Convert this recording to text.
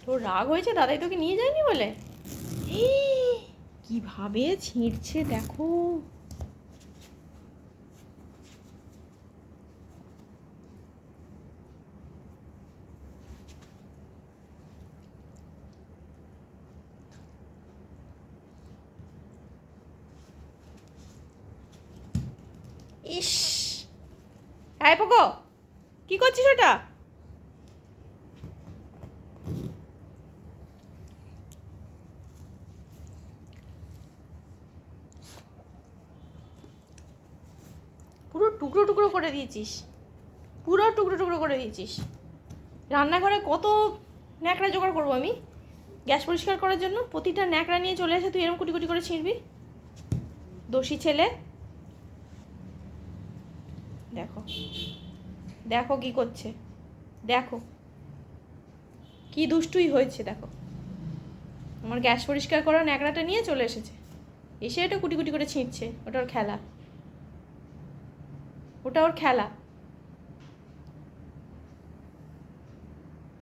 তোর রাগ হয়েছে দাদাই তোকে নিয়ে যায়নি বলে? কিভাবে ছিঁড়ছে দেখো। ইস, আয় পোকো, কি করছিস ওটা? পুরো টুকরো টুকরো করে দিয়েছিস, পুরো টুকরো টুকরো করে দিয়েছিস। রান্নাঘরে কত ন্যাকড়া জোগাড় করবো আমি গ্যাস পরিষ্কার করার জন্য? প্রতিটা ন্যাকড়া নিয়ে চলে আসে তুই এরকম কুটি কুটি করে ছিঁড়বি। দোষী ছেলে। দেখো দেখো কি করছে, দেখো কি দুষ্টুই হয়েছে। দেখো আমার গ্যাস পরিষ্কার করা ন্যাকড়াটা নিয়ে চলে এসেছে, এসে এটা কুটি কুটি করে ছিঁড়ছে। ওটা ওর খেলা, ওটা ওর খেলা।